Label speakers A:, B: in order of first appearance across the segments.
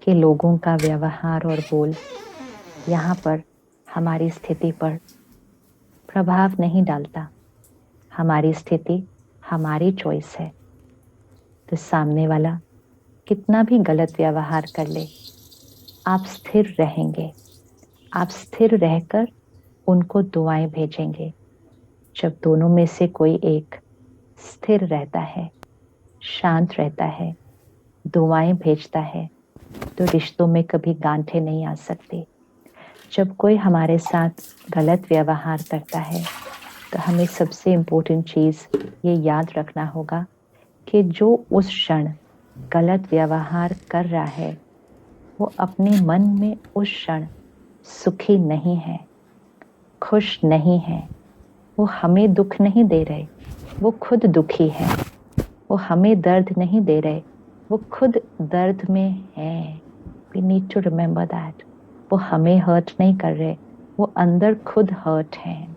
A: कि लोगों का व्यवहार और बोल यहाँ पर हमारी स्थिति पर प्रभाव नहीं डालता। हमारी स्थिति हमारी चॉइस है। तो सामने वाला कितना भी गलत व्यवहार कर ले, आप स्थिर रहेंगे। आप स्थिर रहकर उनको दुआएं भेजेंगे। जब दोनों में से कोई एक स्थिर रहता है, शांत रहता है, दुआएं भेजता है, तो रिश्तों में कभी गांठें नहीं आ सकती। जब कोई हमारे साथ गलत व्यवहार करता है तो हमें सबसे इम्पोर्टेंट चीज ये याद रखना होगा कि जो उस क्षण गलत व्यवहार कर रहा है वो अपने मन में उस क्षण सुखी नहीं है, खुश नहीं है। वो हमें दुख नहीं दे रहे, वो खुद दुखी है। वो हमें दर्द नहीं दे रहे, वो खुद दर्द में है। We need to remember that. वो हमें हर्ट नहीं कर रहे, वो अंदर खुद हर्ट है।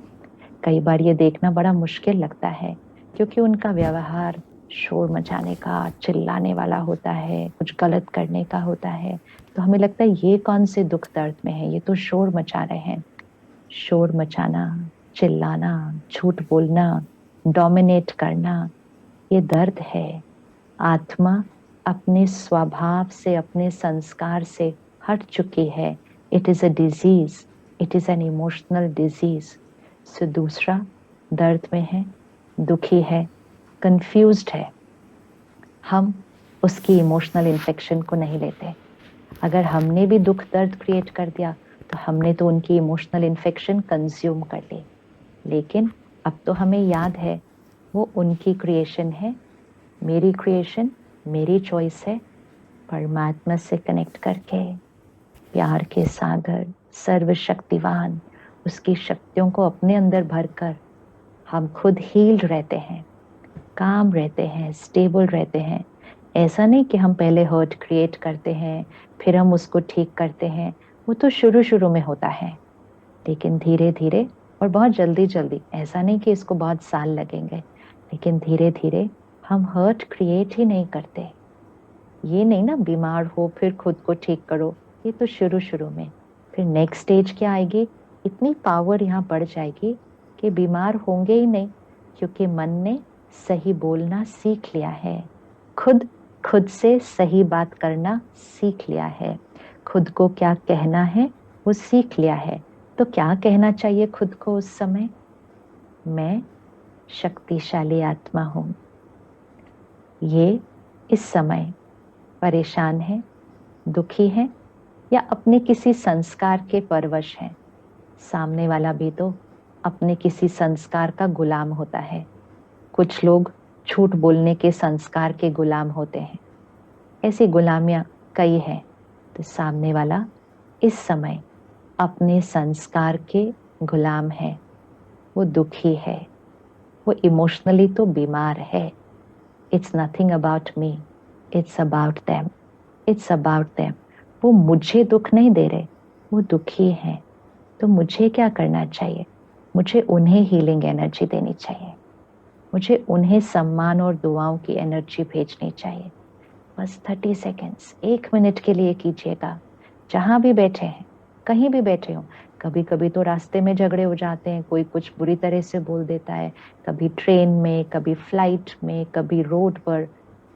A: कई बार ये देखना बड़ा मुश्किल लगता है क्योंकि उनका व्यवहार शोर मचाने का, चिल्लाने वाला होता है, कुछ गलत करने का होता है। तो हमें लगता है ये कौन से दुख दर्द में है, ये तो शोर मचा रहे हैं। शोर मचाना, चिल्लाना, झूठ बोलना, डोमिनेट करना, ये दर्द है। आत्मा अपने स्वभाव से, अपने संस्कार से हट चुकी है। It is a disease, it is an emotional disease. So दूसरा दर्द में है, दुखी है, कंफ्यूज्ड है। हम उसकी इमोशनल इन्फेक्शन को नहीं लेते। अगर हमने भी दुख दर्द क्रिएट कर दिया तो हमने तो उनकी इमोशनल इन्फेक्शन कंज्यूम कर ली। लेकिन अब तो हमें याद है वो उनकी क्रिएशन है, मेरी क्रिएशन, मेरी चॉइस है। परमात्मा से कनेक्ट करके, प्यार के सागर, सर्वशक्तिवान, उसकी शक्तियों को अपने अंदर भरकर हम खुद हील्ड रहते हैं, काम रहते हैं, स्टेबल रहते हैं। ऐसा नहीं कि हम पहले हर्ट क्रिएट करते हैं फिर हम उसको ठीक करते हैं। वो तो शुरू शुरू में होता है, लेकिन धीरे धीरे और बहुत जल्दी जल्दी, ऐसा नहीं कि इसको बहुत साल लगेंगे, लेकिन धीरे धीरे हम हर्ट क्रिएट ही नहीं करते। ये नहीं ना बीमार हो फिर खुद को ठीक करो, ये तो शुरू शुरू में। फिर नेक्स्ट स्टेज क्या आएगी, इतनी पावर यहाँ बढ़ जाएगी कि बीमार होंगे ही नहीं, क्योंकि मन ने सही बोलना सीख लिया है। खुद खुद से सही बात करना सीख लिया है। खुद को क्या कहना है वो सीख लिया है। तो क्या कहना चाहिए खुद को उस समय, मैं शक्तिशाली आत्मा हूं। ये इस समय परेशान है, दुखी है, या अपने किसी संस्कार के परवश है। सामने वाला भी तो अपने किसी संस्कार का गुलाम होता है। कुछ लोग झूठ बोलने के संस्कार के गुलाम होते हैं। ऐसी गुलामियां कई हैं। तो सामने वाला इस समय अपने संस्कार के गुलाम है, वो दुखी है, वो इमोशनली तो बीमार है। It's nothing about me, it's about them, it's about them. वो मुझे दुख नहीं दे रहे, वो दुखी हैं। तो मुझे क्या करना चाहिए, मुझे उन्हें हीलिंग एनर्जी देनी चाहिए। मुझे उन्हें सम्मान और दुआओं की एनर्जी भेजनी चाहिए। बस 30 सेकेंड्स, 1 मिनट के लिए कीजिएगा। जहां भी बैठे हैं, कहीं भी बैठे हो। कभी कभी तो रास्ते में झगड़े हो जाते हैं, कोई कुछ बुरी तरह से बोल देता है, कभी ट्रेन में, कभी फ्लाइट में, कभी रोड पर,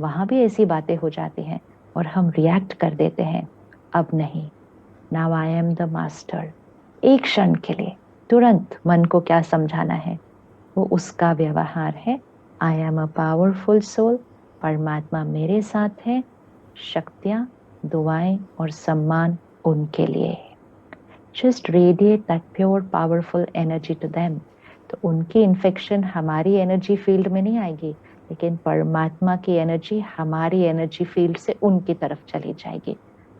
A: वहां भी ऐसी बातें हो जाती हैं और हम रिएक्ट कर देते हैं। अब नहीं, now I am the master. एक क्षण के लिए तुरंत मन को क्या समझाना है, वो उसका व्यवहार है। I am a powerful soul, परमात्मा मेरे साथ है। शक्तियां, दुआएं और सम्मान उनके लिए है। Just radiate that pure powerful energy to them. तो उनकी इन्फेक्शन हमारी एनर्जी फील्ड में नहीं आएगी, लेकिन परमात्मा की एनर्जी हमारी एनर्जी फील्ड से उनकी तरफ चली जाएगी।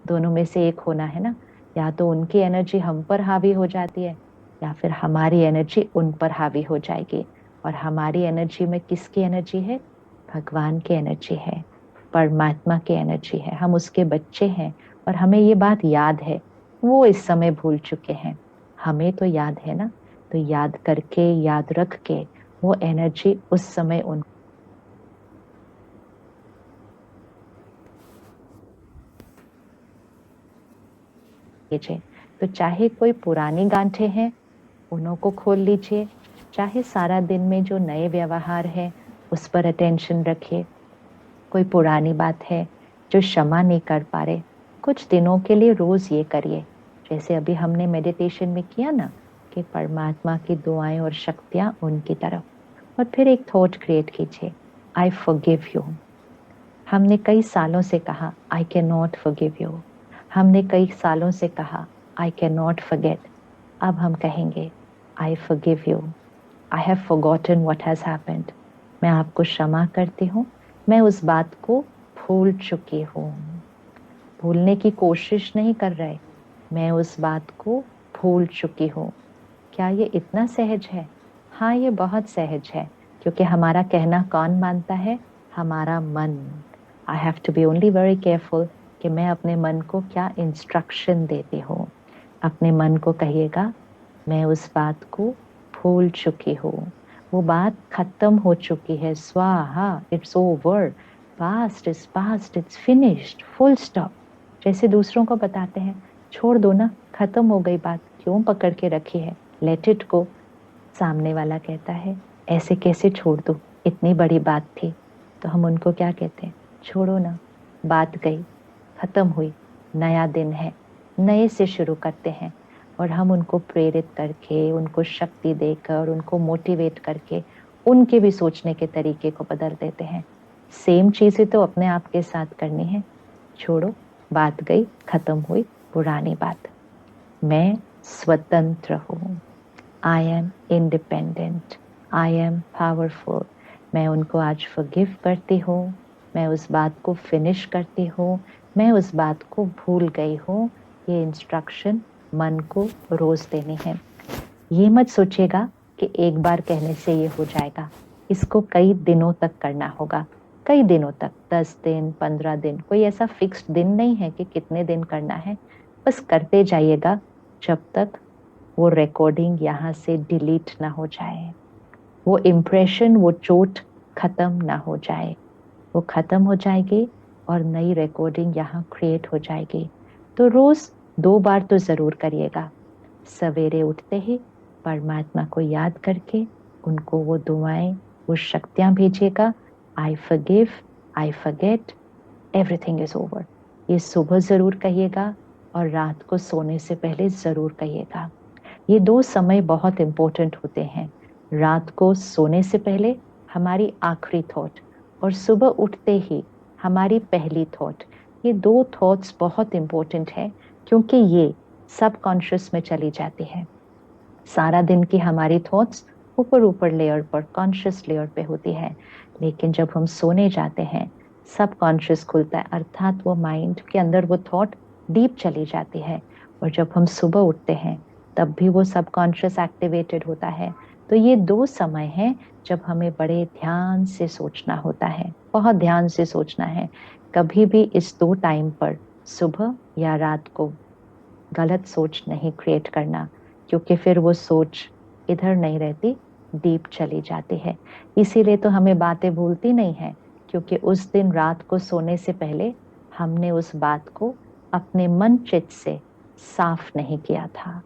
A: दोनों में से एक होना है ना। या तो उनकी एनर्जी हम पर हावी हो जाती है, या फिर हमारी एनर्जी उन पर हावी हो जाएगी। और हमारी एनर्जी में किसकी एनर्जी है, भगवान की एनर्जी है, परमात्मा की एनर्जी है। हम उसके बच्चे हैं और हमें ये बात याद है। वो इस समय भूल चुके हैं, हमें तो याद है ना। तो याद करके, याद रख के वो एनर्जी उस समय उन लीजिए। तो चाहे कोई पुरानी गांठें हैं उन्हों को खोल लीजिए, चाहे सारा दिन में जो नए व्यवहार है उस पर अटेंशन रखिए। कोई पुरानी बात है जो क्षमा नहीं कर पा रहे, कुछ दिनों के लिए रोज ये करिए। जैसे अभी हमने मेडिटेशन में किया ना कि परमात्मा की दुआएं और शक्तियां उनकी तरफ, और फिर एक थॉट क्रिएट कीजिए, आई फॉरगिव यू। हमने कई सालों से कहा I can not forgive you, हमने कई सालों से कहा आई कैन नॉट फॉरगेट। अब हम कहेंगे I forgive you, I have forgotten what has happened. मैं आपको क्षमा करती हूँ, मैं उस बात को भूल चुकी हूँ। भूलने की कोशिश नहीं कर रहे, मैं उस बात को भूल चुकी हूँ। क्या ये इतना सहज है? हाँ, ये बहुत सहज है, क्योंकि हमारा कहना कौन मानता है? हमारा मन। I have to be only very careful कि मैं अपने मन को क्या इंस्ट्रक्शन देती हूँ। अपने मन को कहिएगा मैं उस बात को भूल चुकी हूँ, वो बात खत्म हो चुकी है, स्वाहा, it's over, past is past, it's finished, full stop. जैसे दूसरों को बताते हैं, छोड़ दो ना, खत्म हो गई बात, क्यों पकड़ के रखी है, लेट इट गो। सामने वाला कहता है ऐसे कैसे छोड़ दूं, इतनी बड़ी बात थी। तो हम उनको क्या कहते हैं, छोड़ो ना, बात गई, खत्म हुई, नया दिन है, नए से शुरू करते हैं। और हम उनको प्रेरित करके, उनको शक्ति देकर, उनको मोटिवेट करके उनके भी सोचने के तरीके को बदल देते हैं। सेम चीजें तो अपने आप के साथ करनी है। छोड़ो, बात गई, खत्म हुई, पुरानी बात। मैं स्वतंत्र हूँ, I am independent, I am powerful. मैं उनको आज फॉरगिव करती हूँ, मैं उस बात को फिनिश करती हूँ, मैं उस बात को भूल गई हूँ। ये इंस्ट्रक्शन मन को रोज देनी है। ये मत सोचिएगा कि एक बार कहने से ये हो जाएगा, इसको कई दिनों तक करना होगा, कई दिनों तक, 10 दिन, 15 दिन, कोई ऐसा फिक्स्ड दिन नहीं है कि कितने दिन करना है। बस करते जाइएगा जब तक वो रिकॉर्डिंग यहाँ से डिलीट ना हो जाए, वो इम्प्रेशन, वो चोट खत्म ना हो जाए। वो खत्म हो जाएगी और नई रिकॉर्डिंग यहाँ क्रिएट हो जाएगी। तो रोज 2 बार तो जरूर करिएगा। सवेरे उठते ही परमात्मा को याद करके उनको वो दुआएं, वो शक्तियां भेजिएगा, I forgive, I forget, everything is over. ये सुबह जरूर कहिएगा और रात को सोने से पहले जरूर कहिएगा। ये 2 समय बहुत इंपॉर्टेंट होते हैं। रात को सोने से पहले हमारी आखिरी थॉट और सुबह उठते ही हमारी पहली थॉट। ये 2 थॉट्स बहुत इंपॉर्टेंट है, क्योंकि ये सब कॉन्शियस में चली जाती है। सारा दिन की हमारी थॉट्स ऊपर ऊपर लेयर पर, कॉन्शियस लेयर पे होती है, लेकिन जब हम सोने जाते हैं सब कॉन्शियस खुलता है, अर्थात वो माइंड के अंदर वो थॉट डीप चली जाती है। और जब हम सुबह उठते हैं तब भी वो सब कॉन्शियस एक्टिवेटेड होता है। तो ये 2 समय हैं जब हमें बड़े ध्यान से सोचना होता है, बहुत ध्यान से सोचना है। कभी भी इस 2 टाइम पर, सुबह या रात को, गलत सोच नहीं क्रिएट करना, क्योंकि फिर वो सोच इधर नहीं रहती, डीप चली जाती है। इसीलिए तो हमें बातें भूलती नहीं है, क्योंकि उस दिन रात को सोने से पहले हमने उस बात को अपने मन चित्त से साफ नहीं किया था।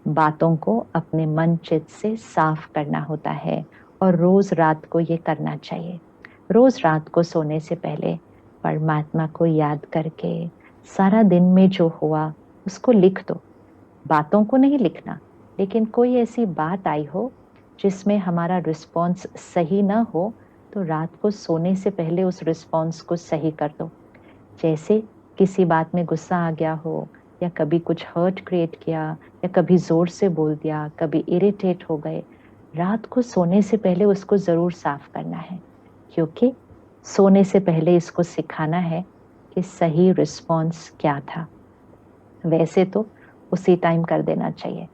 A: बातों को अपने मन चित्त से साफ करना होता है, और रोज रात को ये करना चाहिए। रोज रात को सोने से पहले परमात्मा को याद करके सारा दिन में जो हुआ उसको लिख दो। बातों को नहीं लिखना, लेकिन कोई ऐसी बात आई हो जिसमें हमारा रिस्पॉन्स सही ना हो, तो रात को सोने से पहले उस रिस्पॉन्स को सही कर दो। जैसे किसी बात में गुस्सा आ गया हो, या कभी कुछ हर्ट क्रिएट किया, या कभी जोर से बोल दिया, कभी इरिटेट हो गए, रात को सोने से पहले उसको जरूर साफ करना है, क्योंकि सोने से पहले इसको सिखाना है कि सही रिस्पॉन्स क्या था। वैसे तो उसी टाइम कर देना चाहिए।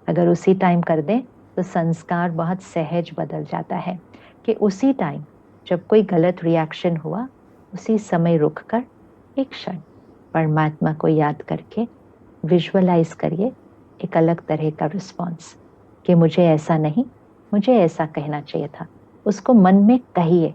A: अगर उसी टाइम कर दें तो संस्कार बहुत सहज बदल जाता है, कि उसी टाइम जब कोई गलत रिएक्शन हुआ, उसी समय रुककर एक क्षण परमात्मा को याद करके विजुअलाइज करिए एक अलग तरह का रिस्पॉन्स, कि मुझे ऐसा नहीं, मुझे ऐसा कहना चाहिए था। उसको मन में कहिए।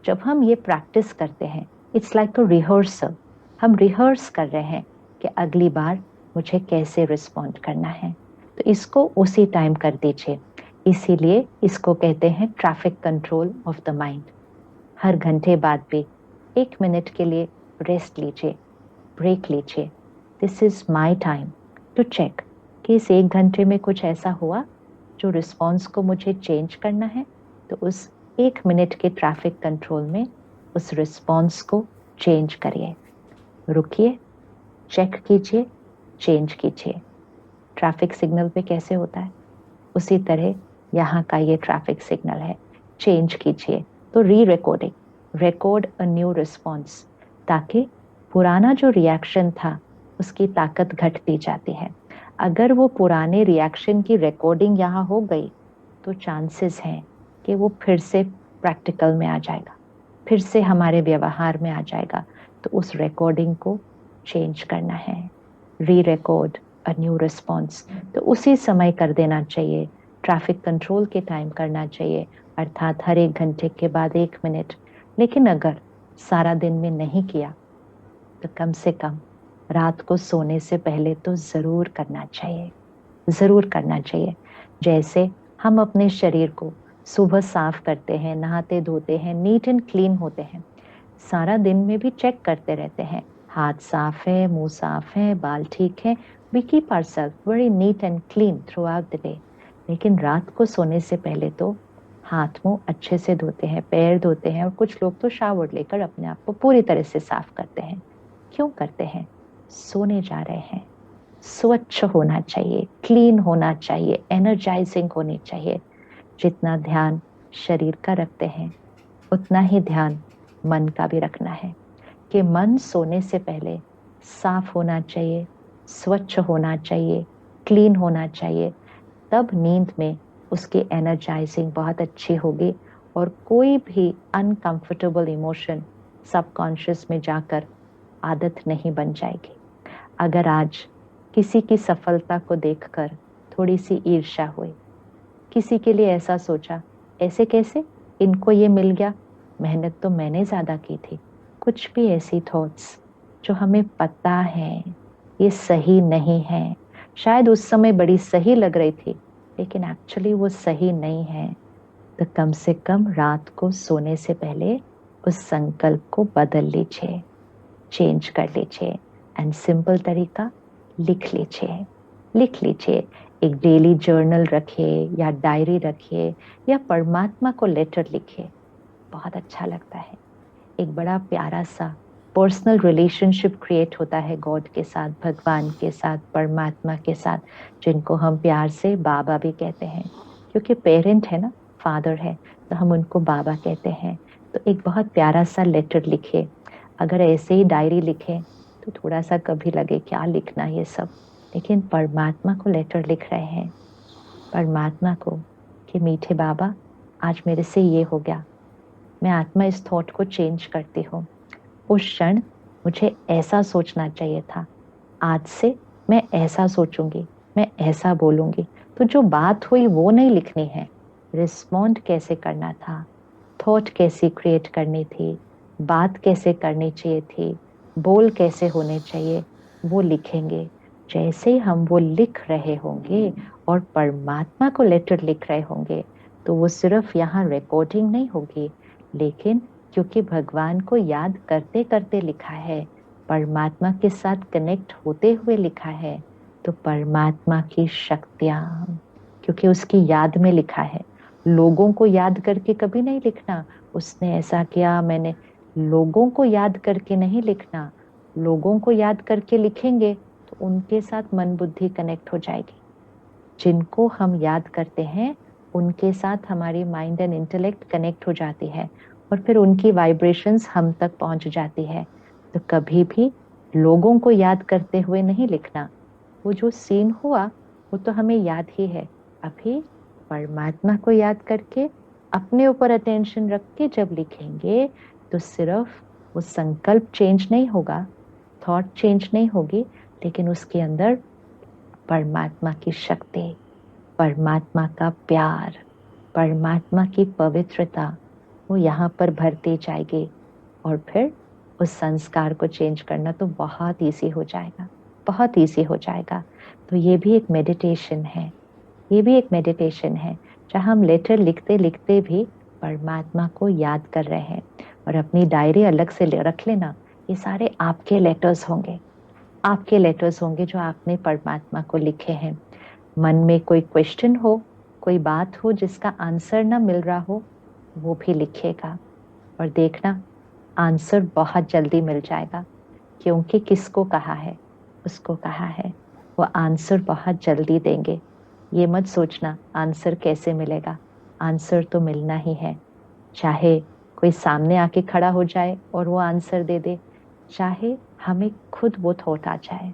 A: जब हम ये प्रैक्टिस करते हैं, इट्स लाइक अ रिहर्सल। हम रिहर्स कर रहे हैं कि अगली बार मुझे कैसे रिस्पॉन्ड करना है, तो इसको उसी टाइम कर दीजिए। इसीलिए इसको कहते हैं traffic control of the mind. हर घंटे बाद भी 1 मिनट के लिए रेस्ट लीजिए, ब्रेक लीजिए। This is my time to check कि इस 1 घंटे में कुछ ऐसा हुआ जो रिस्पॉन्स को मुझे चेंज करना है, तो उस 1 मिनट के ट्रैफिक कंट्रोल में उस रिस्पॉन्स को चेंज करिए। रुकिए, चेक कीजिए, चेंज कीजिए। ट्रैफिक सिग्नल पे कैसे होता है, उसी तरह यहाँ का ये ट्रैफिक सिग्नल है। चेंज कीजिए, तो री recording, record a new response, ताकि पुराना जो रिएक्शन था उसकी ताकत घटती जाती है। अगर वो पुराने रिएक्शन की रिकॉर्डिंग यहाँ हो गई तो चांसेस हैं कि वो फिर से प्रैक्टिकल में आ जाएगा, फिर से हमारे व्यवहार में आ जाएगा। तो उस रिकॉर्डिंग को चेंज करना है, री रिकॉर्ड अ न्यू रिस्पॉन्स। तो उसी समय कर देना चाहिए, ट्रैफिक कंट्रोल के टाइम करना चाहिए, अर्थात हर 1 घंटे के बाद 1 मिनट। लेकिन अगर सारा दिन में नहीं किया तो कम से कम रात को सोने से पहले तो जरूर करना चाहिए, जरूर करना चाहिए। जैसे हम अपने शरीर को सुबह साफ करते हैं, नहाते धोते हैं, नीट एंड क्लीन होते हैं, सारा दिन में भी चेक करते रहते हैं, हाथ साफ है, मुंह साफ है, बाल ठीक है, we keep ourselves very neat and clean throughout the day. लेकिन रात को सोने से पहले तो हाथ मुंह अच्छे से धोते हैं, पैर धोते हैं, और कुछ लोग तो शावर लेकर अपने आप को पूरी तरह से साफ करते हैं। क्यों करते हैं? सोने जा रहे हैं, स्वच्छ होना चाहिए, क्लीन होना चाहिए, एनर्जाइजिंग होनी चाहिए। जितना ध्यान शरीर का रखते हैं उतना ही ध्यान मन का भी रखना है, कि मन सोने से पहले साफ होना चाहिए, स्वच्छ होना चाहिए, क्लीन होना चाहिए। तब नींद में उसकी एनर्जाइजिंग बहुत अच्छी होगी और कोई भी अनकंफर्टेबल इमोशन सबकॉन्शियस में जाकर आदत नहीं बन जाएगी। अगर आज किसी की सफलता को देखकर थोड़ी सी ईर्ष्या हुई, किसी के लिए ऐसा सोचा, ऐसे कैसे इनको ये मिल गया, मेहनत तो मैंने ज्यादा की थी, कुछ भी ऐसी थॉट्स जो हमें पता है ये सही नहीं है, शायद उस समय बड़ी सही लग रही थी लेकिन एक्चुअली वो सही नहीं है, तो कम से कम रात को सोने से पहले उस संकल्प को बदल लीजिए, चेंज कर लीजिए। एंड सिंपल तरीका, लिख लीजिए, लिख लीजिए। एक डेली जर्नल रखिए या डायरी रखिए या परमात्मा को लेटर लिखिए, बहुत अच्छा लगता है। एक बड़ा प्यारा सा पर्सनल रिलेशनशिप क्रिएट होता है गॉड के साथ, भगवान के साथ, परमात्मा के साथ, जिनको हम प्यार से बाबा भी कहते हैं, क्योंकि पेरेंट है ना, फादर है, तो हम उनको बाबा कहते हैं। तो एक बहुत प्यारा सा लेटर लिखिए। अगर ऐसे ही डायरी लिखें तो थोड़ा सा कभी लगे क्या लिखना ये सब, लेकिन परमात्मा को लेटर लिख रहे हैं, परमात्मा को, कि मीठे बाबा आज मेरे से ये हो गया, मैं आत्मा इस थॉट को चेंज करती हूँ, उस क्षण मुझे ऐसा सोचना चाहिए था, आज से मैं ऐसा सोचूंगी, मैं ऐसा बोलूंगी। तो जो बात हुई वो नहीं लिखनी है, रिस्पॉन्ड कैसे करना था, थॉट कैसी क्रिएट करनी थी, बात कैसे करनी चाहिए थी, बोल कैसे होने चाहिए, वो लिखेंगे। जैसे ही हम वो लिख रहे होंगे और परमात्मा को लेटर लिख रहे होंगे, तो वो सिर्फ यहाँ रिकॉर्डिंग नहीं होगी, लेकिन क्योंकि भगवान को याद करते करते लिखा है, परमात्मा के साथ कनेक्ट होते हुए लिखा है, तो परमात्मा की शक्तियां, क्योंकि उसकी याद में लिखा है, लोगों को याद करके कभी नहीं लिखना, उसने ऐसा किया मैंने, लोगों को याद करके नहीं लिखना। लोगों को याद करके लिखेंगे तो उनके साथ मन बुद्धि कनेक्ट हो जाएगी। जिनको हम याद करते हैं उनके साथ हमारी माइंड एंड इंटेलेक्ट कनेक्ट हो जाती है और फिर उनकी वाइब्रेशंस हम तक पहुंच जाती है। तो कभी भी लोगों को याद करते हुए नहीं लिखना, वो जो सीन हुआ वो तो हमें याद ही है। अभी परमात्मा को याद करके अपने ऊपर अटेंशन रख के जब लिखेंगे तो सिर्फ वो संकल्प चेंज नहीं होगा, थॉट चेंज नहीं होगी, लेकिन उसके अंदर परमात्मा की शक्ति, परमात्मा का प्यार, परमात्मा की पवित्रता वो यहाँ पर भरती जाएगी और फिर उस संस्कार को चेंज करना तो बहुत ईजी हो जाएगा। बहुत ईजी हो जाएगा। तो ये भी एक मेडिटेशन है, ये भी एक मेडिटेशन है जहाँ हम लेटर लिखते लिखते भी परमात्मा को याद कर रहे हैं। और अपनी डायरी अलग से रख लेना, ये सारे आपके लेटर्स होंगे, आपके लेटर्स होंगे जो आपने परमात्मा को लिखे हैं। मन में कोई क्वेश्चन हो, कोई बात हो जिसका आंसर ना मिल रहा हो, वो भी लिखिएगा और देखना आंसर बहुत जल्दी मिल जाएगा। क्योंकि किसको कहा है, उसको कहा है, वो आंसर बहुत जल्दी देंगे। ये मत सोचना आंसर कैसे मिलेगा, आंसर तो मिलना ही है। चाहे कोई सामने आके खड़ा हो जाए और वो आंसर दे दे, चाहे हमें खुद वो थॉट आ जाए,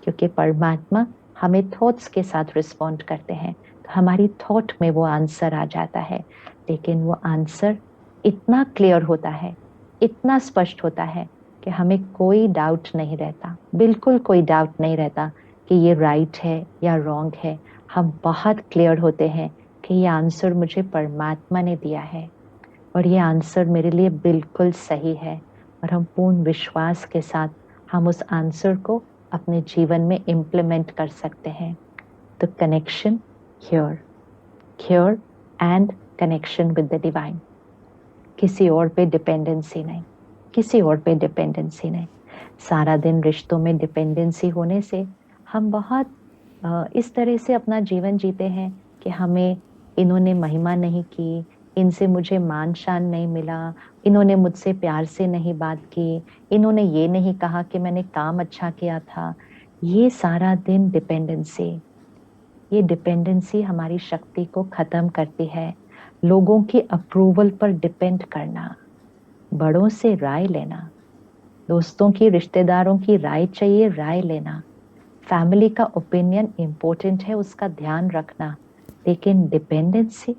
A: क्योंकि परमात्मा हमें थॉट्स के साथ रिस्पॉन्ड करते हैं। तो हमारी थॉट में वो आंसर आ जाता है, लेकिन वो आंसर इतना क्लियर होता है, इतना स्पष्ट होता है कि हमें कोई डाउट नहीं रहता, बिल्कुल कोई डाउट नहीं रहता कि ये राइट है या रॉन्ग है। हम बहुत क्लियर होते हैं कि ये आंसर मुझे परमात्मा ने दिया है और ये आंसर मेरे लिए बिल्कुल सही है। और हम पूर्ण विश्वास के साथ हम उस आंसर को अपने जीवन में इम्प्लीमेंट कर सकते हैं। तो connection here, here and connection with the divine. किसी और पे डिपेंडेंसी नहीं, किसी और पे डिपेंडेंसी नहीं। सारा दिन रिश्तों में डिपेंडेंसी होने से हम बहुत इस तरह से अपना जीवन जीते हैं कि हमें इन्होंने महिमा नहीं की, इनसे मुझे मान शान नहीं मिला, इन्होंने मुझसे प्यार से नहीं बात की, इन्होंने ये नहीं कहा कि मैंने काम अच्छा किया था। ये सारा दिन डिपेंडेंसी, ये डिपेंडेंसी हमारी शक्ति को खत्म करती है। लोगों की अप्रूवल पर डिपेंड करना, बड़ों से राय लेना, दोस्तों की रिश्तेदारों की राय चाहिए, राय लेना, फैमिली का ओपिनियन इम्पोर्टेंट है, उसका ध्यान रखना। लेकिन डिपेंडेंसी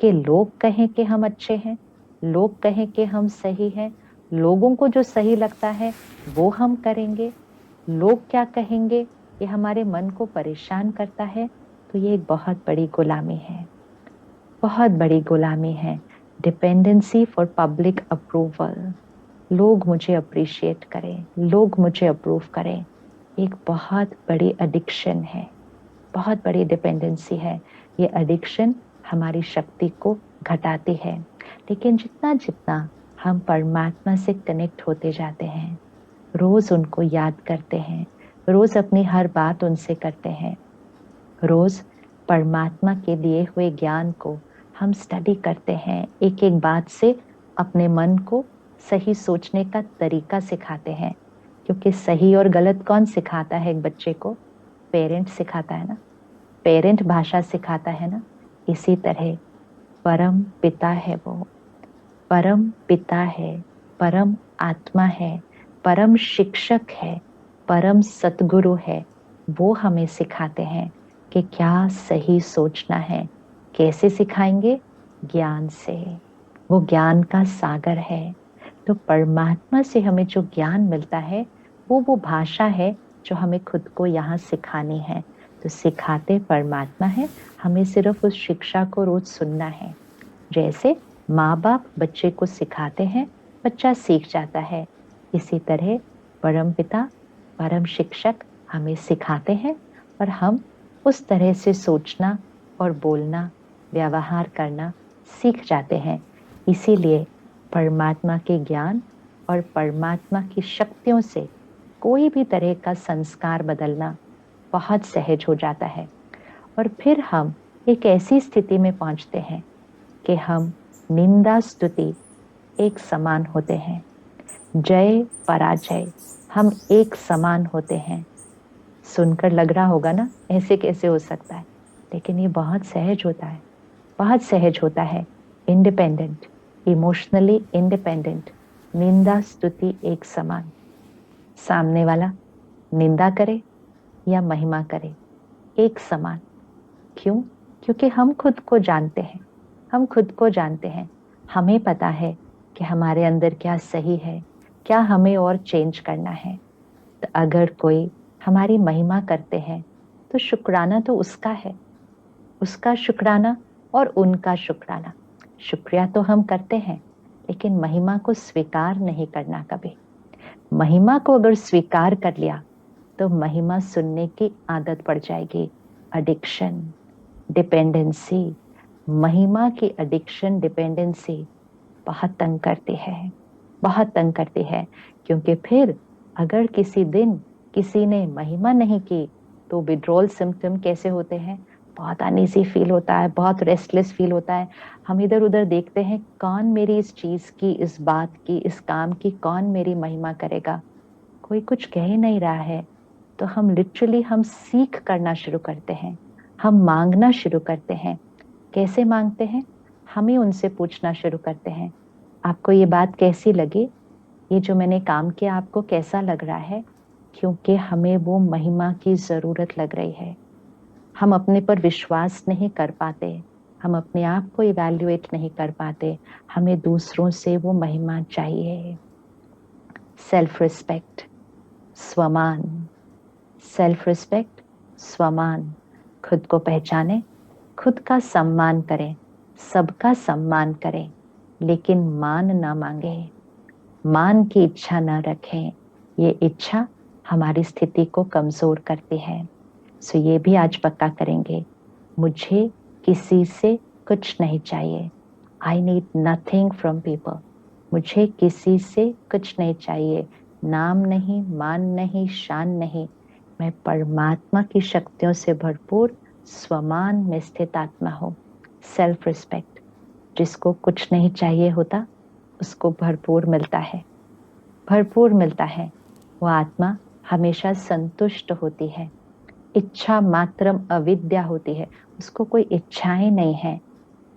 A: कि लोग कहें कि हम अच्छे हैं, लोग कहें कि हम सही हैं, लोगों को जो सही लगता है वो हम करेंगे, लोग क्या कहेंगे ये हमारे मन को परेशान करता है। तो ये एक बहुत बड़ी गुलामी है, बहुत बड़ी गुलामी है। डिपेंडेंसी फॉर पब्लिक अप्रूवल, लोग मुझे अप्रिशिएट करें, लोग मुझे अप्रूव करें, एक बहुत बड़ी एडिक्शन है, बहुत बड़ी डिपेंडेंसी है। ये एडिक्शन हमारी शक्ति को घटाती है। लेकिन जितना जितना हम परमात्मा से कनेक्ट होते जाते हैं, रोज उनको याद करते हैं, रोज अपनी हर बात उनसे करते हैं, रोज परमात्मा के दिए हुए ज्ञान को हम स्टडी करते हैं, एक एक बात से अपने मन को सही सोचने का तरीका सिखाते हैं। क्योंकि सही और गलत कौन सिखाता है एक बच्चे को? पेरेंट सिखाता है ना, पेरेंट भाषा सिखाता है ना। इसी तरह परम पिता है वो, परम पिता है, परम आत्मा है, परम शिक्षक है, परम सतगुरु है। वो हमें सिखाते हैं कि क्या सही सोचना है। कैसे सिखाएंगे? ज्ञान से। वो ज्ञान का सागर है। तो परमात्मा से हमें जो ज्ञान मिलता है वो भाषा है जो हमें खुद को यहाँ सिखानी है। तो सिखाते परमात्मा है, हमें सिर्फ उस शिक्षा को रोज सुनना है। जैसे माँ बाप बच्चे को सिखाते हैं, बच्चा सीख जाता है। इसी तरह परम पिता, परम शिक्षक हमें सिखाते हैं और हम उस तरह से सोचना और बोलना, व्यवहार करना सीख जाते हैं। इसीलिए परमात्मा के ज्ञान और परमात्मा की शक्तियों से कोई भी तरह का संस्कार बदलना बहुत सहज हो जाता है। और फिर हम एक ऐसी स्थिति में पहुंचते हैं कि हम निंदा स्तुति एक समान होते हैं, जय पराजय हम एक समान होते हैं। सुनकर लग रहा होगा ना ऐसे कैसे हो सकता है, लेकिन ये बहुत सहज होता है, बहुत सहज होता है। इंडिपेंडेंट, इमोशनली इंडिपेंडेंट, निंदा स्तुति एक समान। सामने वाला निंदा करे या महिमा करे, एक समान। क्यों? क्योंकि हम खुद को जानते हैं, हम खुद को जानते हैं। हमें पता है कि हमारे अंदर क्या सही है, क्या हमें और चेंज करना है। तो अगर कोई हमारी महिमा करते हैं तो शुक्राना तो उसका है, उसका शुक्राना और उनका शुक्राना। शुक्रिया तो हम करते हैं, लेकिन महिमा को स्वीकार नहीं करना कभी। महिमा को अगर स्वीकार कर लिया तो महिमा सुनने की आदत पड़ जाएगी। एडिक्शन, डिपेंडेंसी, महिमा की एडिक्शन, डिपेंडेंसी बहुत तंग करती है, बहुत तंग करती है। क्योंकि फिर अगर किसी दिन किसी ने महिमा नहीं की तो विड्रॉल सिम्टम कैसे होते हैं? बहुत अनईजी फील होता है, बहुत रेस्टलेस फील होता है। हम इधर उधर देखते हैं, कौन मेरी इस चीज की, इस बात की, इस काम की कौन मेरी महिमा करेगा? कोई कुछ कह ही नहीं रहा है। तो हम लिटरली हम सीख करना शुरू करते हैं, हम मांगना शुरू करते हैं। कैसे मांगते हैं? हम ही उनसे पूछना शुरू करते हैं, आपको ये बात कैसी लगी? ये जो मैंने काम किया आपको कैसा लग रहा है? क्योंकि हमें वो महिमा की जरूरत लग रही है। हम अपने पर विश्वास नहीं कर पाते, हम अपने आप को इवैल्यूएट नहीं कर पाते, हमें दूसरों से वो महिमा चाहिए। सेल्फ रिस्पेक्ट, स्वमान, सेल्फ रिस्पेक्ट, स्वमान। खुद को पहचाने, खुद का सम्मान करें, सबका सम्मान करें, लेकिन मान ना मांगे, मान की इच्छा न रखें। ये इच्छा हमारी स्थिति को कमजोर करती है। सो ये भी आज पक्का करेंगे, मुझे किसी से कुछ नहीं चाहिए। I need nothing from people. मुझे किसी से कुछ नहीं चाहिए, नाम नहीं, मान नहीं, शान नहीं। मैं परमात्मा की शक्तियों से भरपूर स्वमान में स्थित आत्मा हूँ। सेल्फ रिस्पेक्ट, जिसको कुछ नहीं चाहिए होता उसको भरपूर मिलता है, भरपूर मिलता है। वो आत्मा हमेशा संतुष्ट होती है। इच्छा मात्रम अविद्या होती है, उसको कोई इच्छाएं नहीं है,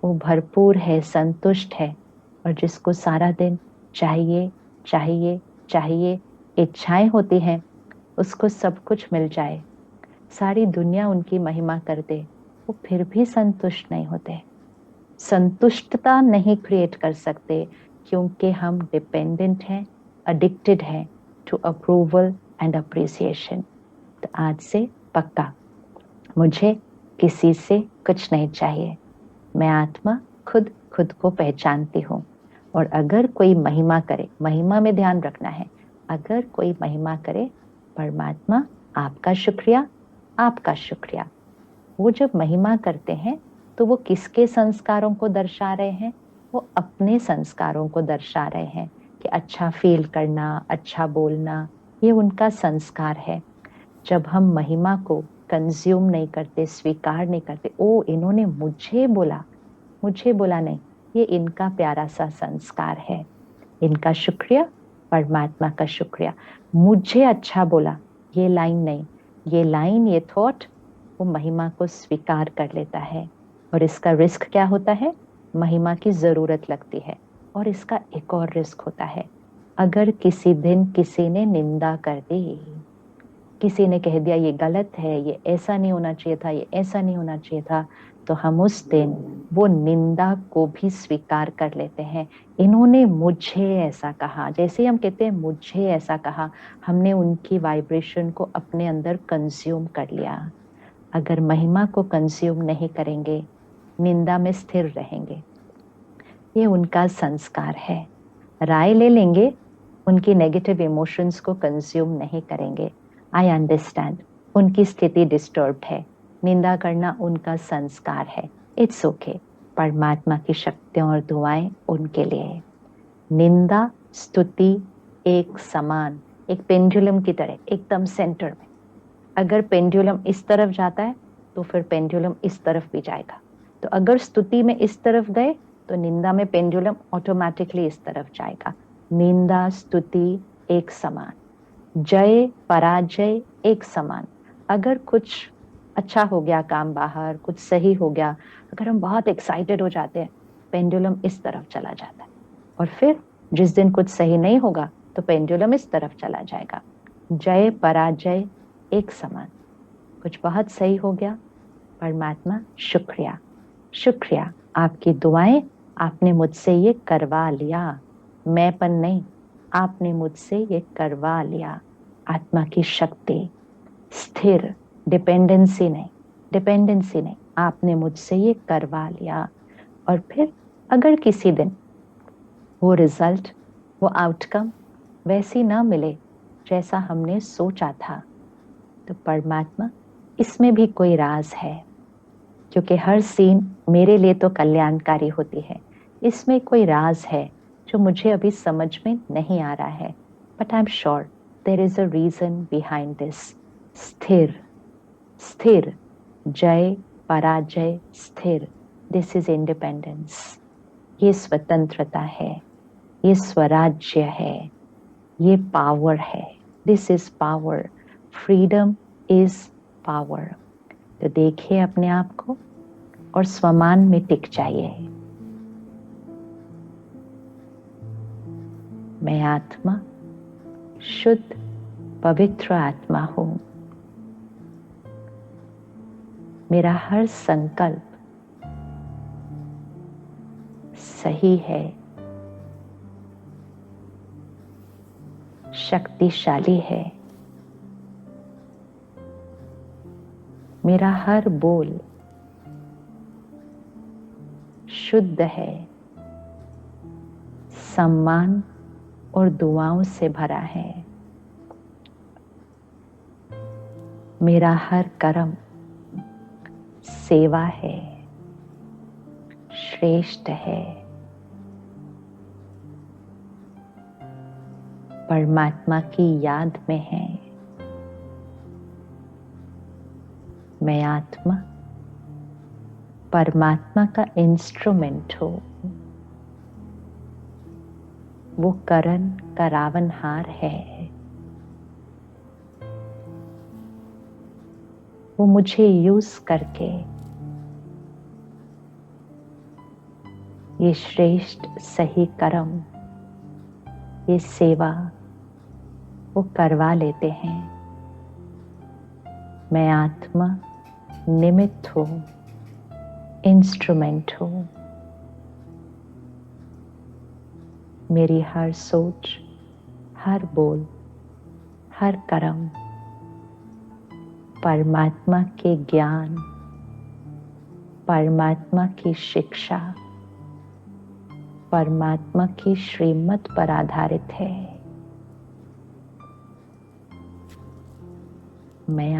A: वो भरपूर है, संतुष्ट है। और जिसको सारा दिन चाहिए चाहिए चाहिए इच्छाएं होती हैं, उसको सब कुछ मिल जाए, सारी दुनिया उनकी महिमा कर दे, वो फिर भी संतुष्ट नहीं होते, संतुष्टता नहीं क्रिएट कर सकते। क्योंकि हम डिपेंडेंट हैं, एडिक्टेड हैं टू अप्रूवल एंड अप्रिसिएशन। तो आज से पक्का, मुझे किसी से कुछ नहीं चाहिए। मैं आत्मा खुद खुद को पहचानती हूँ। और अगर कोई महिमा करे, महिमा में ध्यान रखना है, अगर कोई महिमा करे, परमात्मा आपका शुक्रिया, आपका शुक्रिया। वो जब महिमा करते हैं तो वो किसके संस्कारों को दर्शा रहे हैं? वो अपने संस्कारों को दर्शा रहे हैं कि अच्छा फील करना, अच्छा बोलना, ये उनका संस्कार है। जब हम महिमा को कंज्यूम नहीं करते, स्वीकार नहीं करते, ओ इन्होंने मुझे बोला नहीं, ये इनका प्यारा सा संस्कार है, इनका शुक्रिया, परमात्मा का शुक्रिया। मुझे अच्छा बोला, ये लाइन नहीं, ये लाइन, ये थॉट वो महिमा को स्वीकार कर लेता है। और इसका रिस्क क्या होता है? महिमा की जरूरत लगती है। और इसका एक और रिस्क होता है, अगर किसी दिन किसी ने निंदा कर दी, किसी ने कह दिया ये गलत है, ये ऐसा नहीं होना चाहिए था, ये ऐसा नहीं होना चाहिए था, तो हम उस दिन वो निंदा को भी स्वीकार कर लेते हैं। इन्होंने मुझे ऐसा कहा, जैसे ही हम कहते हैं मुझे ऐसा कहा, हमने उनकी वाइब्रेशन को अपने अंदर कंज्यूम कर लिया। अगर महिमा को कंज्यूम नहीं करेंगे, निंदा में स्थिर रहेंगे, ये उनका संस्कार है। राय ले लेंगे, उनकी नेगेटिव इमोशंस को कंज्यूम नहीं करेंगे। आई अंडरस्टैंड, उनकी स्थिति डिस्टर्ब्ड है, निंदा करना उनका संस्कार है, इट्स ओके। परमात्मा की शक्तियां और दुआएं उनके लिए। निंदा स्तुति एक समान, एक पेंडुलम की तरह एकदम सेंटर में। अगर पेंडुलम इस तरफ जाता है तो फिर पेंडुलम इस तरफ भी जाएगा। तो अगर स्तुति में इस तरफ गए तो निंदा में पेंडुलम ऑटोमेटिकली इस तरफ जाएगा। निंदा स्तुति एक समान, जय पराजय एक समान। अगर कुछ अच्छा हो गया, काम बाहर कुछ सही हो गया, अगर हम बहुत एक्साइटेड हो जाते हैं, पेंडुलम इस तरफ चला जाता है। और फिर जिस दिन कुछ सही नहीं होगा तो पेंडुलम इस तरफ चला जाएगा। जय पराजय एक समान। कुछ बहुत सही हो गया, परमात्मा शुक्रिया, शुक्रिया, आपकी दुआएं, आपने मुझसे ये करवा लिया, मैंपन नहीं, आपने मुझसे ये करवा लिया। आत्मा की शक्ति स्थिर, डिपेंडेंसी नहीं, डिपेंडेंसी नहीं, आपने मुझसे ये करवा लिया। और फिर अगर किसी दिन वो रिजल्ट, वो आउटकम वैसी ना मिले जैसा हमने सोचा था, तो परमात्मा, इसमें भी कोई राज है, क्योंकि हर सीन मेरे लिए तो कल्याणकारी होती है। इसमें कोई राज है जो मुझे अभी समझ में नहीं आ रहा है, but I am sure there is a reason behind this. स्थिर, स्थिर, जय पराजय स्थिर, दिस इज इंडिपेंडेंस। ये स्वतंत्रता है, ये स्वराज्य है, ये पावर है। This is power, freedom is power. तो देखिए अपने आप को और स्वमान में टिक जाइए। मैं आत्मा, शुद्ध पवित्र आत्मा हूं। मेरा हर संकल्प सही है, शक्तिशाली है। मेरा हर बोल शुद्ध है, सम्मान और दुआओं से भरा है। मेरा हर कर्म सेवा है, श्रेष्ठ है। परमात्मा की याद में है। मैं आत्मा परमात्मा का इंस्ट्रूमेंट हूं। वो करण का रावणहार है। वो मुझे यूज करके ये श्रेष्ठ सही कर्म, ये सेवा वो करवा लेते हैं। मैं आत्मा निमित्त हूं, इंस्ट्रूमेंट हूं। मेरी हर सोच, हर बोल, हर कर्म परमात्मा के ज्ञान, परमात्मा की शिक्षा, परमात्मा की श्रीमत पर आधारित है। मैं